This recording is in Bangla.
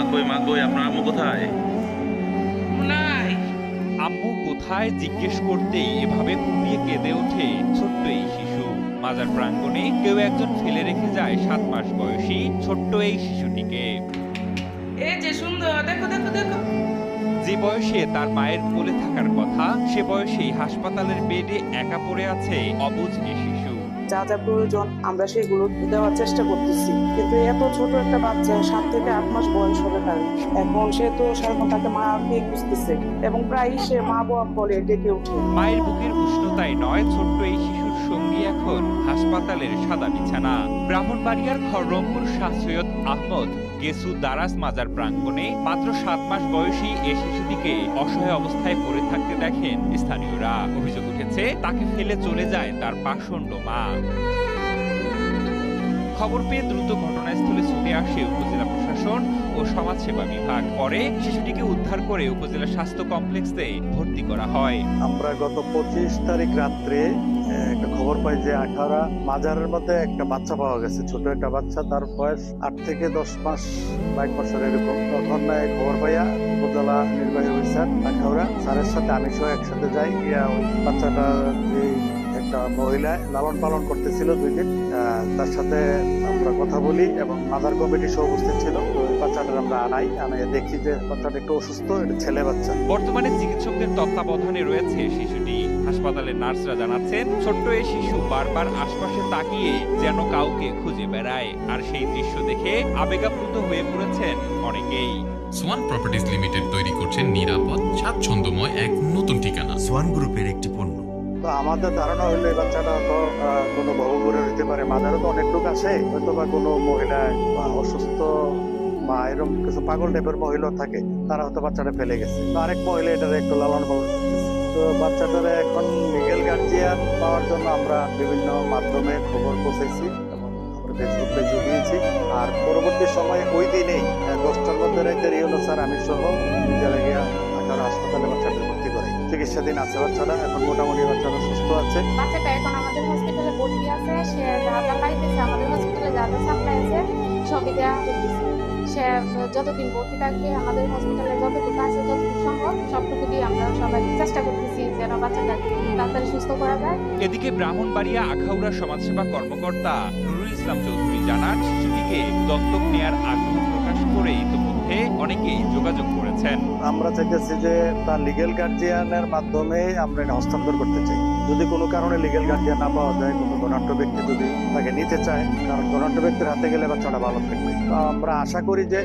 মা কই আপনার আম্মু কোথায়? নাই। আম্মু কোথায় জিজ্ঞেস করতেই এভাবে ফুপিয়ে কেঁদে ওঠে ছোট্ট এই শিশু। মাজার প্রাঙ্গণে কেউ একজন ফেলে রেখে যায় 7 মাস বয়সী ছোট্ট এই শিশুটিকে। এই যে সুন্দর, দেখো দেখো দেখো। যে বয়সে তার মায়ের কোলে থাকার কথা, সে বয়সেই হাসপাতালের বেডে একা পড়ে আছে অবুঝ এই শিশু। যা যা প্রয়োজন আমরা সেগুলো দেওয়ার চেষ্টা করতেছি, কিন্তু এত ছোট একটা বাচ্চা 7 থেকে 8 মাস বয়স হবে তার। এখন সে তো সারাক্ষণ তাকে মাকে খুঁজতেছে এবং প্রায় সে মা বাবা বলে ডেকে ওঠে। মায়ের বুকের উষ্ণতায় নয়, ছোট্ট এই শিশুর সঙ্গী এখন হাসপাতালের সাদা বিছানা। ব্রাহ্মণবাড়িয়ার খড়রংপুর শাহ সৈয়দ আহমদ গেসু দারাস মাজার প্রাঙ্গণে মাত্র 7 মাস বয়সী এই শিশুটিকে অসহায় অবস্থায় পড়ে থাকতে দেখেন স্থানীয়রা। অভিযোগ উঠেছে তাকে ফেলে চলে যায় তার পাষণ্ড মা। খবর পেয়ে দ্রুত ঘটনাস্থলে ছুটে আসে উপজেলা প্রশাসন ও সমাজসেবা বিভাগ। পরে শিশুটিকে উদ্ধার করে উপজেলা স্বাস্থ্য কমপ্লেক্সে ভর্তি করা হয়। আমরা গত 25 তারিখ রাত্রে একটা খবর পাই যে আখাউড়া মাজারের মধ্যে একটা বাচ্চা পাওয়া গেছে, ছোট একটা বাচ্চা, তার বয়স 8 থেকে 10 মাস বা 1 বছর এরকম। তখন খবর পাইয়া উপজেলা নির্বাহী অফিসার আখাউড়া স্যারের সাথে আমি সহ একসাথে যাই। ওই বাচ্চাটা যে একটা মহিলা লালন পালন করতেছিল 2 দিন, তার সাথে আমরা কথা বলি এবং মাদার কমিটি সহ উপস্থিত ছিল। বাচ্চাটা আমরা আনাই দেখি যে বাচ্চাটা একটু অসুস্থ, এটা ছেলে বাচ্চা। বর্তমানে চিকিৎসকদের তত্ত্বাবধানে রয়েছে শিশুটি। হাসপাতালের নার্সরা জানাচ্ছেন ছোট্ট এই শিশু বারবার আশপাশে তাকিয়ে যেন কাউকে খুঁজে বেড়ায়। আর সেই দৃশ্য দেখে আবেগাপ্লুত হয়ে পড়েছেন অনেকেই। সোয়ান প্রপার্টিজ লিমিটেড তৈরি করছেন নিরাপদ স্বাচ্ছন্দ্যময় এক নতুন ঠিকানা। সোয়ান গ্রুপের একটি পণ্য। তো আমাদের ধারণা হইলো এই বাচ্চাটা তো কোনো ভবঘুরে হইতে পারে। মাজারও তো অনেক লোক আসে, হয়তো বা কোনো মহিলা বা অসুস্থ বা এরকম কিছু পাগল টাইপের মহিলা থাকে, তারা হয়তো বাচ্চাটা ফেলে গেছে। তো আরেক মহিলা এটার একটু লালন পালন করতেছে। তো বাচ্চাটারে এখন লিগেল গার্জিয়ান পাওয়ার জন্য আমরা বিভিন্ন মাধ্যমে খবর পৌঁছেছি এবং আমরা ফেসবুক পেজও দিয়েছি। আর পরবর্তী সময়ে ওই দিনেই 10টার মধ্যে রাইতে রিওনো স্যার আমি সহ নিজেরা গিয়া ঢাকার হাসপাতালে বাচ্চাটা ভর্তি করে চিকিৎসাধীন আছে। বাচ্চাটা এখন মোটামুটি বাচ্চাটা সুস্থ আছে। বাচ্চাটা এখন আমাদের হসপিটালে ভর্তি আছে। সে যা যা পাইতেছে আমাদের হসপিটালে যা যা সাপ্লাই আছে সবই দেওয়া হইতেছে। সে যতদিন ভর্তি থাকবে আমাদের হসপিটালে যতটুকু আছে যতটুকু সম্ভব সবটুকু দিয়ে আমরা সবাই চেষ্টা করতেছি যেন বাচ্চাটাকে তাড়াতাড়ি সুস্থ করা যায়। এদিকে ব্রাহ্মণবাড়িয়া আখাউড়া সমাজসেবা কর্মকর্তা নুরুল ইসলাম চৌধুরী জানান শিশুটিকে দত্তক নেয়ার আগ্রহ প্রকাশ করে ইতিমধ্যে অনেকেই যোগাযোগ করেছেন। আমরা চাইতেছি যে তার লিগেল গার্জিয়ানের মাধ্যমে আমরা এটা হস্তান্তর করতে চাই। যদি কোনো কারণে লিগেল গার্জিয়ান না পাওয়া যায়, কোনো ধনাঢ্য ব্যক্তি যদি তাকে নিতে চায়, কারণ ধনাঢ্য ব্যক্তির হাতে গেলে বাচ্চাটা ভালো থাকবে। আমরা আশা করি যে